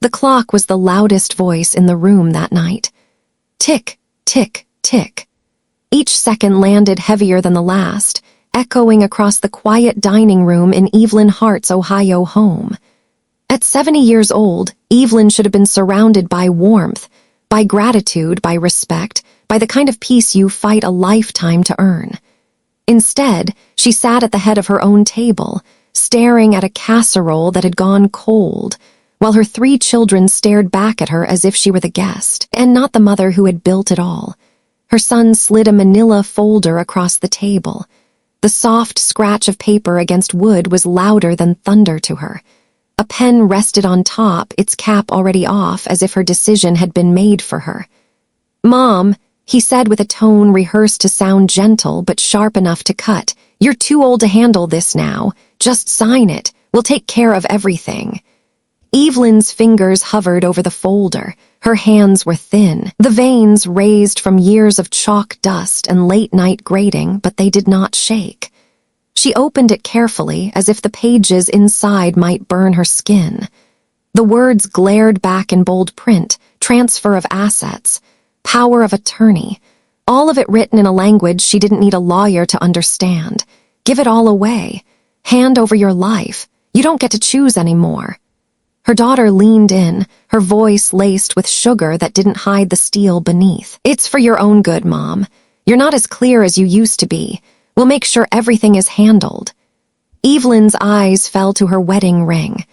The clock was the loudest voice in the room that night. Tick, tick, tick. Each second landed heavier than the last, echoing across the quiet dining room in Evelyn Hart's Ohio home. At 70 years old, Evelyn should have been surrounded by warmth, by gratitude, by respect, by the kind of peace you fight a lifetime to earn. Instead, she sat at the head of her own table, staring at a casserole that had gone cold, while her 3 children stared back at her as if she were the guest, and not the mother who had built it all. Her son slid a manila folder across the table. The soft scratch of paper against wood was louder than thunder to her. A pen rested on top, its cap already off, as if her decision had been made for her. "Mom," he said with a tone rehearsed to sound gentle but sharp enough to cut, "you're too old to handle this now. Just sign it. We'll take care of everything." Evelyn's fingers hovered over the folder. Her hands were thin, the veins raised from years of chalk dust and late-night grading, but they did not shake. She opened it carefully, as if the pages inside might burn her skin. The words glared back in bold print: transfer of assets, power of attorney, all of it written in a language she didn't need a lawyer to understand. Give it all away. Hand over your life. You don't get to choose anymore. Her daughter leaned in, her voice laced with sugar that didn't hide the steel beneath. "It's for your own good, Mom. You're not as clear as you used to be. We'll make sure everything is handled." Evelyn's eyes fell to her wedding ring.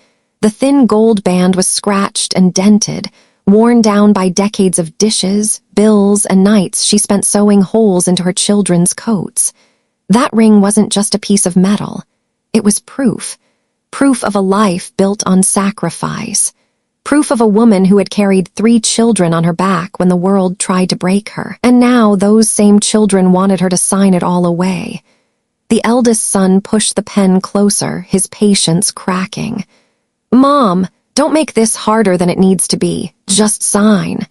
The thin gold band was scratched and dented, worn down by decades of dishes, bills, and nights she spent sewing holes into her children's coats. That ring wasn't just a piece of metal. It was proof. Proof of a life built on sacrifice. Proof of a woman who had carried 3 children on her back when the world tried to break her. And now those same children wanted her to sign it all away. The eldest son pushed the pen closer, his patience cracking. "Mom, don't make this harder than it needs to be. Just sign."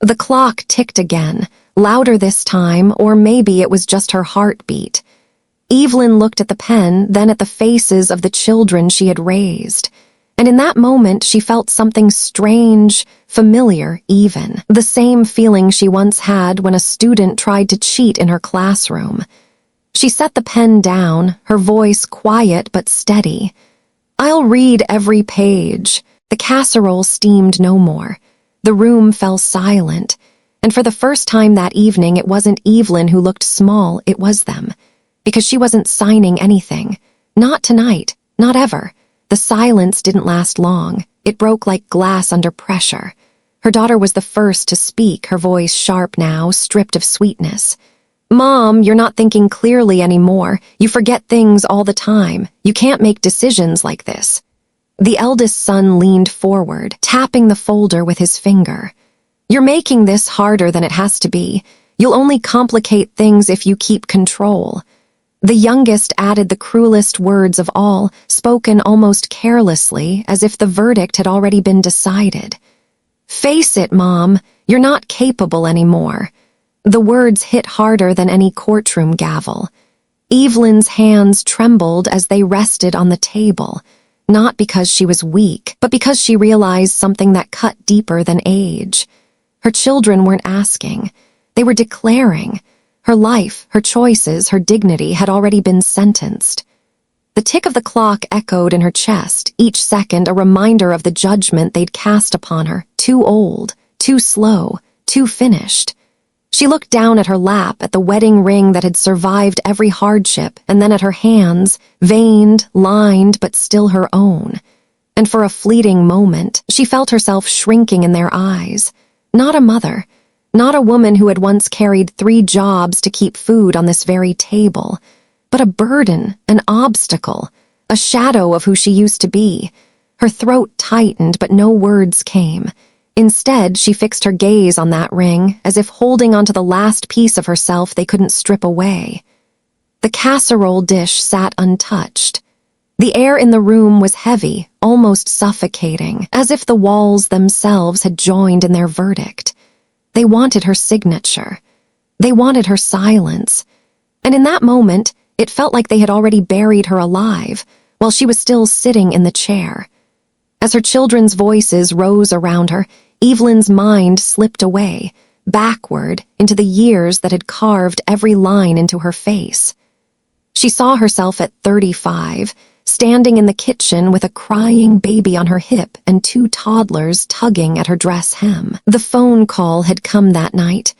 The clock ticked again, louder this time, or maybe it was just her heartbeat. Evelyn looked at the pen, then at the faces of the children she had raised. And in that moment, she felt something strange, familiar even. The same feeling she once had when a student tried to cheat in her classroom. She set the pen down, her voice quiet but steady. "I'll read every page." The casserole steamed no more. The room fell silent. And for the first time that evening, it wasn't Evelyn who looked small, it was them. Because she wasn't signing anything. Not tonight, not ever. The silence didn't last long. It broke like glass under pressure. Her daughter was the first to speak, her voice sharp now, stripped of sweetness. "Mom, you're not thinking clearly anymore. You forget things all the time. You can't make decisions like this." The eldest son leaned forward, tapping the folder with his finger. "You're making this harder than it has to be. You'll only complicate things if you keep control." The youngest added the cruelest words of all, spoken almost carelessly, as if the verdict had already been decided. "Face it, Mom, you're not capable anymore." The words hit harder than any courtroom gavel. Evelyn's hands trembled as they rested on the table, not because she was weak, but because she realized something that cut deeper than age. Her children weren't asking. They were declaring. Her life, her choices, her dignity had already been sentenced. The tick of the clock echoed in her chest, each second a reminder of the judgment they'd cast upon her. Too old, too slow, too finished. She looked down at her lap, at the wedding ring that had survived every hardship, and then at her hands, veined, lined, but still her own. And for a fleeting moment, she felt herself shrinking in their eyes. Not a mother. Not a woman who had once carried 3 jobs to keep food on this very table, but a burden, an obstacle, a shadow of who she used to be. Her throat tightened, but no words came. Instead, she fixed her gaze on that ring, as if holding onto the last piece of herself they couldn't strip away. The casserole dish sat untouched. The air in the room was heavy, almost suffocating, as if the walls themselves had joined in their verdict. They wanted her signature. They wanted her silence. And in that moment, it felt like they had already buried her alive, while she was still sitting in the chair. As her children's voices rose around her, Evelyn's mind slipped away, backward into the years that had carved every line into her face. She saw herself at 35, standing in the kitchen with a crying baby on her hip and 2 toddlers tugging at her dress hem. The phone call had come that night.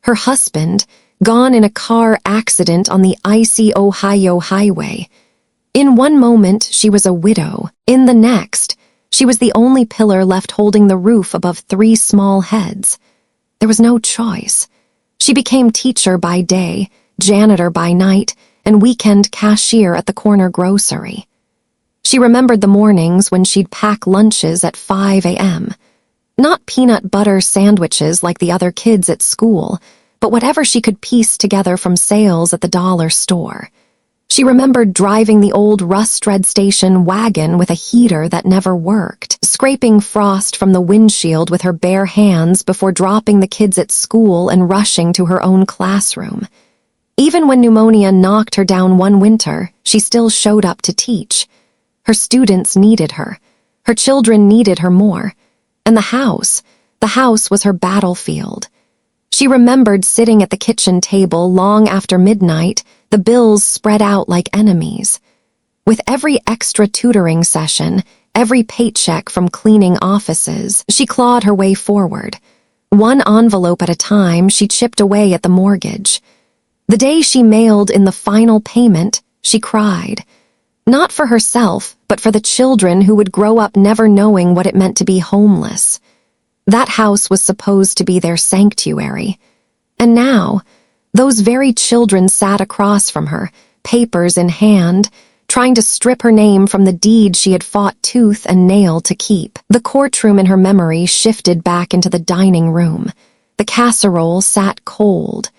Her husband, gone in a car accident on the icy Ohio highway. In one moment, she was a widow. In the next, she was the only pillar left holding the roof above 3 small heads. There was no choice. She became teacher by day, janitor by night, and weekend cashier at the corner grocery. She remembered the mornings when she'd pack lunches at 5 a.m. Not peanut butter sandwiches like the other kids at school, but whatever she could piece together from sales at the dollar store. She remembered driving the old rust-red station wagon with a heater that never worked, scraping frost from the windshield with her bare hands before dropping the kids at school and rushing to her own classroom. Even when pneumonia knocked her down one winter, she still showed up to teach. Her students needed her. Her children needed her more. And the house was her battlefield. She remembered sitting at the kitchen table long after midnight, the bills spread out like enemies. With every extra tutoring session, every paycheck from cleaning offices, she clawed her way forward. One envelope at a time, she chipped away at the mortgage. The day she mailed in the final payment, she cried. Not for herself, but for the children who would grow up never knowing what it meant to be homeless. That house was supposed to be their sanctuary. And now, those very children sat across from her, papers in hand, trying to strip her name from the deed she had fought tooth and nail to keep. The courtroom in her memory shifted back into the dining room. The casserole sat cold.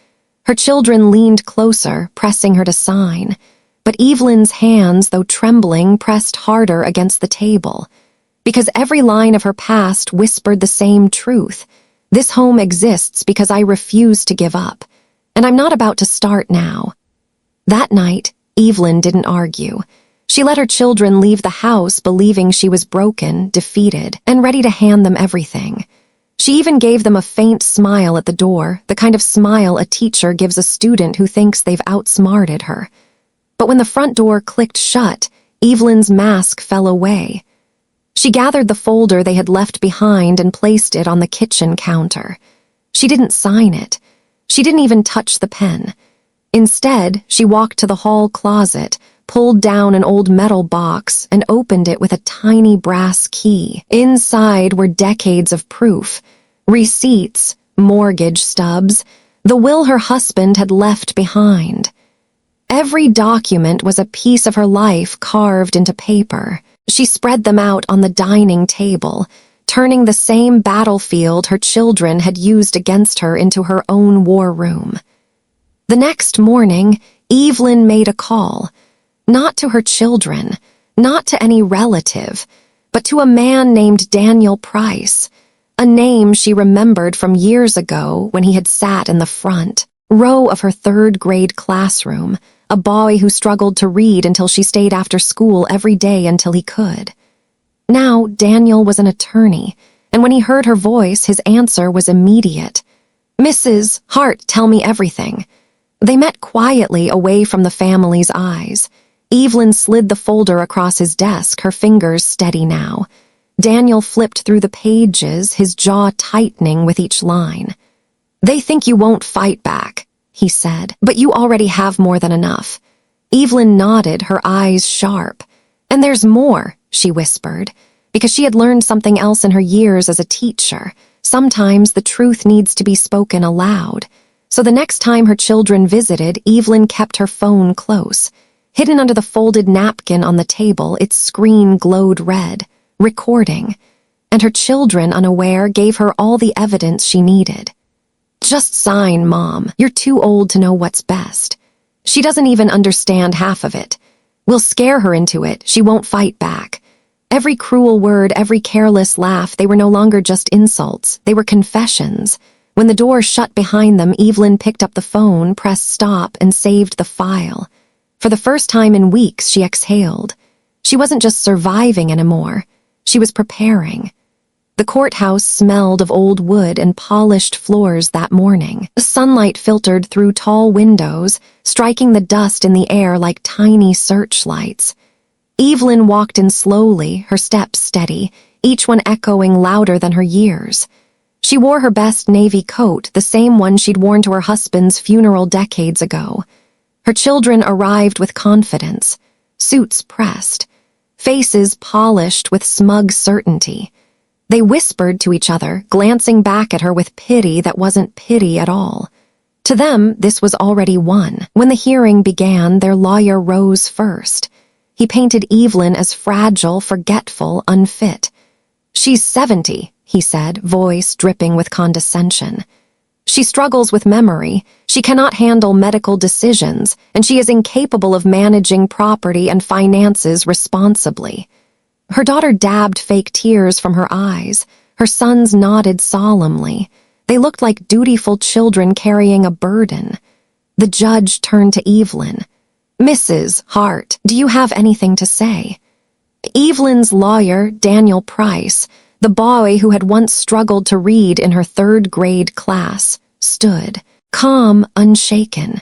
Her children leaned closer, pressing her to sign. But Evelyn's hands, though trembling, pressed harder against the table. Because every line of her past whispered the same truth. This home exists because I refuse to give up. And I'm not about to start now. That night, Evelyn didn't argue. She let her children leave the house believing she was broken, defeated, and ready to hand them everything. She even gave them a faint smile at the door, the kind of smile a teacher gives a student who thinks they've outsmarted her. But when the front door clicked shut, Evelyn's mask fell away. She gathered the folder they had left behind and placed it on the kitchen counter. She didn't sign it. She didn't even touch the pen. Instead, she walked to the hall closet, pulled down an old metal box, and opened it with a tiny brass key. Inside were decades of proof, receipts, mortgage stubs, the will her husband had left behind. Every document was a piece of her life carved into paper. She spread them out on the dining table, turning the same battlefield her children had used against her into her own war room. The next morning, Evelyn made a call, not to her children, not to any relative, but to a man named Daniel Price, a name she remembered from years ago when he had sat in the front row of her 3rd grade classroom, a boy who struggled to read until she stayed after school every day until he could. Now, Daniel was an attorney, and when he heard her voice, his answer was immediate. "Mrs. Hart, tell me everything." They met quietly away from the family's eyes. Evelyn slid the folder across his desk, her fingers steady now. Daniel flipped through the pages, his jaw tightening with each line. "They think you won't fight back," he said, "but you already have more than enough." Evelyn nodded, her eyes sharp. "And there's more," she whispered, because she had learned something else in her years as a teacher. Sometimes the truth needs to be spoken aloud. So the next time her children visited, Evelyn kept her phone close. Hidden under the folded napkin on the table, its screen glowed red, recording. And her children, unaware, gave her all the evidence she needed. "Just sign, Mom. You're too old to know what's best. She doesn't even understand half of it. We'll scare her into it. She won't fight back." Every cruel word, every careless laugh, they were no longer just insults. They were confessions. When the door shut behind them, Evelyn picked up the phone, pressed stop, and saved the file. For the first time in weeks, she exhaled. She wasn't just surviving anymore. She was preparing. The courthouse smelled of old wood and polished floors that morning. The sunlight filtered through tall windows, striking the dust in the air like tiny searchlights. Evelyn walked in slowly, her steps steady, each one echoing louder than her years. She wore her best navy coat, the same one she'd worn to her husband's funeral decades ago. Her children arrived with confidence, suits pressed, faces polished with smug certainty. They whispered to each other, glancing back at her with pity that wasn't pity at all. To them, this was already won. When the hearing began, their lawyer rose first. He painted Evelyn as fragile, forgetful, unfit. "She's 70, he said, voice dripping with condescension. "She struggles with memory, she cannot handle medical decisions, and she is incapable of managing property and finances responsibly." Her daughter dabbed fake tears from her eyes. Her sons nodded solemnly. They looked like dutiful children carrying a burden. The judge turned to Evelyn. "Mrs. Hart, do you have anything to say?" Evelyn's lawyer, Daniel Price, the boy who had once struggled to read in her third-grade class, stood, calm, unshaken.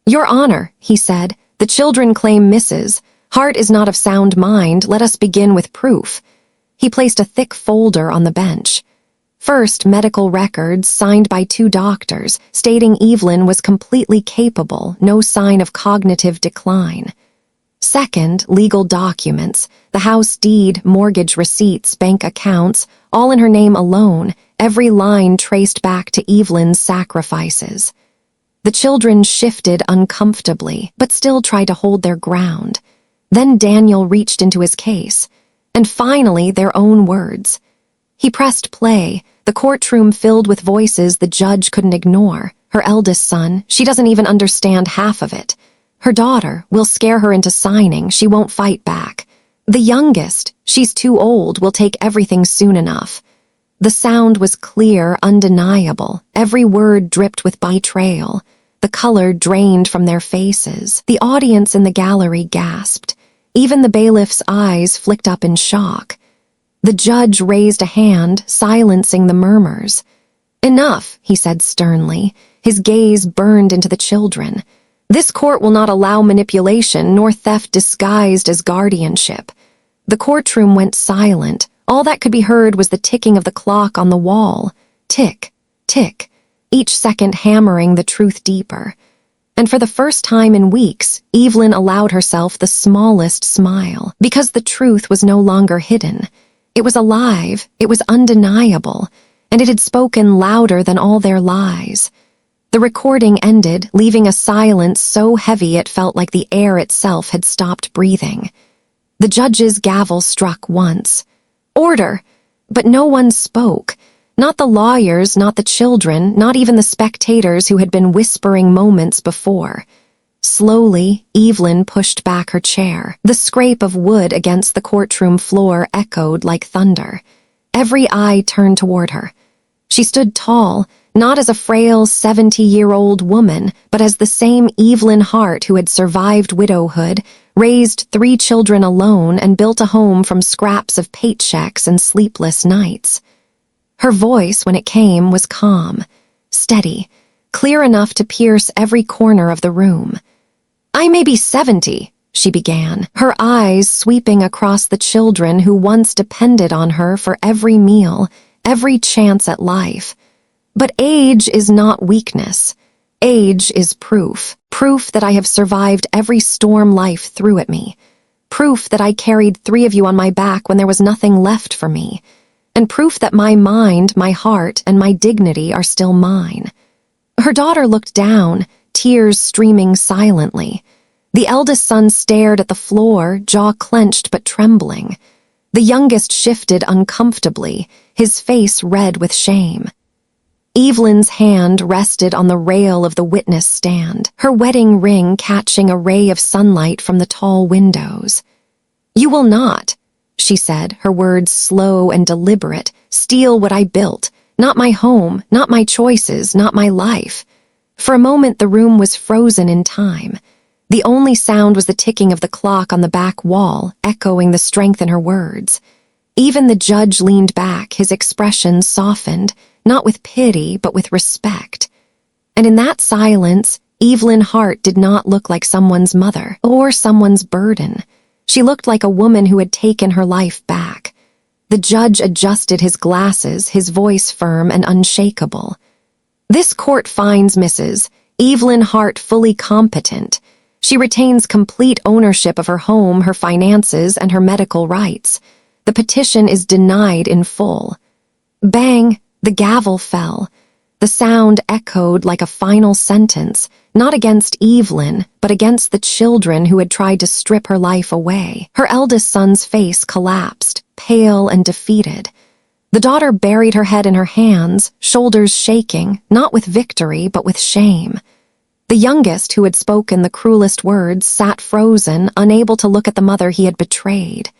"Your Honor," he said, "the children claim Mrs. Hart is not of sound mind. Let us begin with proof." He placed a thick folder on the bench. First, medical records signed by 2 doctors, stating Evelyn was completely capable, no sign of cognitive decline. Second, legal documents, the house deed, mortgage receipts, bank accounts, all in her name alone, every line traced back to Evelyn's sacrifices. The children shifted uncomfortably, but still tried to hold their ground. Then Daniel reached into his case, and finally their own words. He pressed play, the courtroom filled with voices the judge couldn't ignore. Her eldest son, she doesn't even understand half of it. Her daughter, we'll scare her into signing, she won't fight back. The youngest, she's too old, will take everything soon enough. The sound was clear, undeniable, every word dripped with betrayal. The color drained from their faces. The audience in the gallery gasped. Even the bailiff's eyes flicked up in shock. The judge raised a hand, silencing the murmurs. "Enough," he said sternly. His gaze burned into the children. "This court will not allow manipulation nor theft disguised as guardianship." The courtroom went silent. All that could be heard was the ticking of the clock on the wall. Tick, tick, each second hammering the truth deeper. And for the first time in weeks, Evelyn allowed herself the smallest smile, because the truth was no longer hidden. It was alive, it was undeniable, and it had spoken louder than all their lies. The recording ended, leaving a silence so heavy it felt like the air itself had stopped breathing. The judge's gavel struck once. "Order!" But no one spoke. Not the lawyers, not the children, not even the spectators who had been whispering moments before. Slowly, Evelyn pushed back her chair. The scrape of wood against the courtroom floor echoed like thunder. Every eye turned toward her. She stood tall, not as a frail 70-year-old woman, but as the same Evelyn Hart who had survived widowhood, raised 3 children alone, and built a home from scraps of paychecks and sleepless nights. Her voice, when it came, was calm, steady, clear enough to pierce every corner of the room. "I may be 70, she began, her eyes sweeping across the children who once depended on her for every meal, every chance at life. "But age is not weakness. Age is proof. Proof that I have survived every storm life threw at me. Proof that I carried 3 of you on my back when there was nothing left for me. And proof that my mind, my heart, and my dignity are still mine." Her daughter looked down, tears streaming silently. The eldest son stared at the floor, jaw clenched but trembling. The youngest shifted uncomfortably, his face red with shame. Evelyn's hand rested on the rail of the witness stand, her wedding ring catching a ray of sunlight from the tall windows. "You will not," she said, her words slow and deliberate, "steal what I built. Not my home, not my choices, not my life." For a moment the room was frozen in time. The only sound was the ticking of the clock on the back wall, echoing the strength in her words. Even the judge leaned back, his expression softened, not with pity, but with respect. And in that silence, Evelyn Hart did not look like someone's mother or someone's burden. She looked like a woman who had taken her life back. The judge adjusted his glasses, his voice firm and unshakable. "This court finds Mrs. Evelyn Hart fully competent. She retains complete ownership of her home, her finances, and her medical rights. The petition is denied in full." Bang! The gavel fell. The sound echoed like a final sentence, not against Evelyn, but against the children who had tried to strip her life away. Her eldest son's face collapsed, pale and defeated. The daughter buried her head in her hands, shoulders shaking, not with victory, but with shame. The youngest, who had spoken the cruelest words, sat frozen, unable to look at the mother he had betrayed.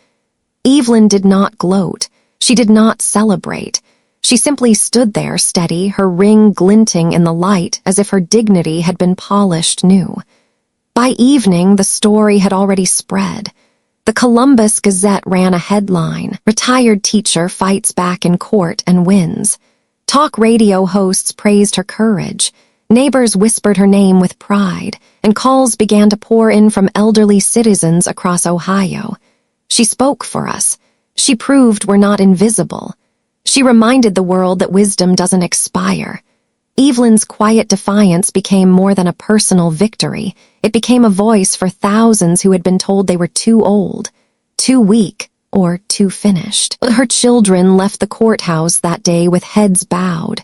Evelyn did not gloat. She did not celebrate. She simply stood there steady, her ring glinting in the light as if her dignity had been polished new. By evening, the story had already spread. The Columbus Gazette ran a headline: "Retired teacher fights back in court and wins." Talk radio hosts praised her courage. Neighbors whispered her name with pride, and calls began to pour in from elderly citizens across Ohio. She spoke for us. She proved we're not invisible. She reminded the world that wisdom doesn't expire. Evelyn's quiet defiance became more than a personal victory. It became a voice for thousands who had been told they were too old, too weak, or too finished. Her children left the courthouse that day with heads bowed.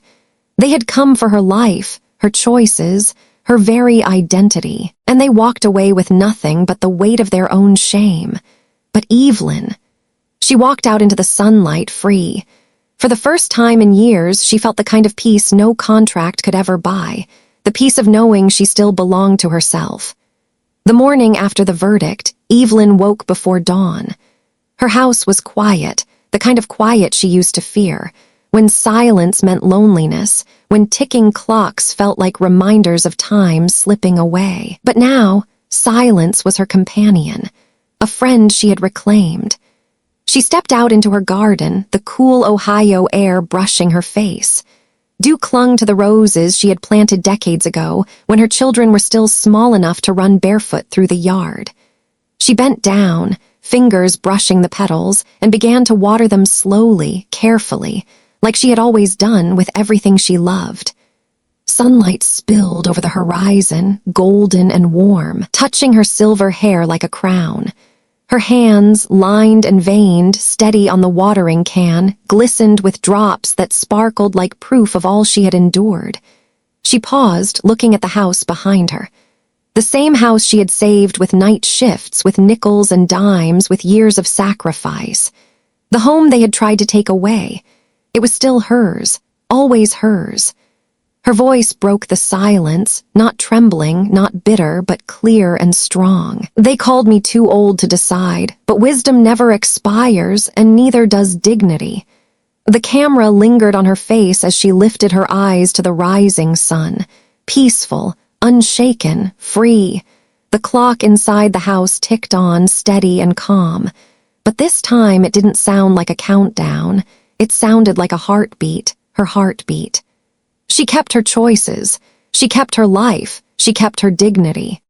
They had come for her life, her choices, her very identity, and they walked away with nothing but the weight of their own shame. But Evelyn, she walked out into the sunlight free. For the first time in years, she felt the kind of peace no contract could ever buy, the peace of knowing she still belonged to herself. The morning after the verdict, Evelyn woke before dawn. Her house was quiet, the kind of quiet she used to fear, when silence meant loneliness, when ticking clocks felt like reminders of time slipping away. But now, silence was her companion, a friend she had reclaimed. She stepped out into her garden, the cool Ohio air brushing her face. Dew clung to the roses she had planted decades ago when her children were still small enough to run barefoot through the yard. She bent down, fingers brushing the petals, and began to water them slowly, carefully, like she had always done with everything she loved. Sunlight spilled over the horizon, golden and warm, touching her silver hair like a crown. Her hands, lined and veined, steady on the watering can, glistened with drops that sparkled like proof of all she had endured. She paused, looking at the house behind her. The same house she had saved with night shifts, with nickels and dimes, with years of sacrifice. The home they had tried to take away. It was still hers, always hers. Her voice broke the silence, not trembling, not bitter, but clear and strong. "They called me too old to decide, but wisdom never expires, and neither does dignity." The camera lingered on her face as she lifted her eyes to the rising sun, peaceful, unshaken, free. The clock inside the house ticked on, steady and calm. But this time it didn't sound like a countdown. It sounded like a heartbeat, her heartbeat. She kept her choices. She kept her life. She kept her dignity.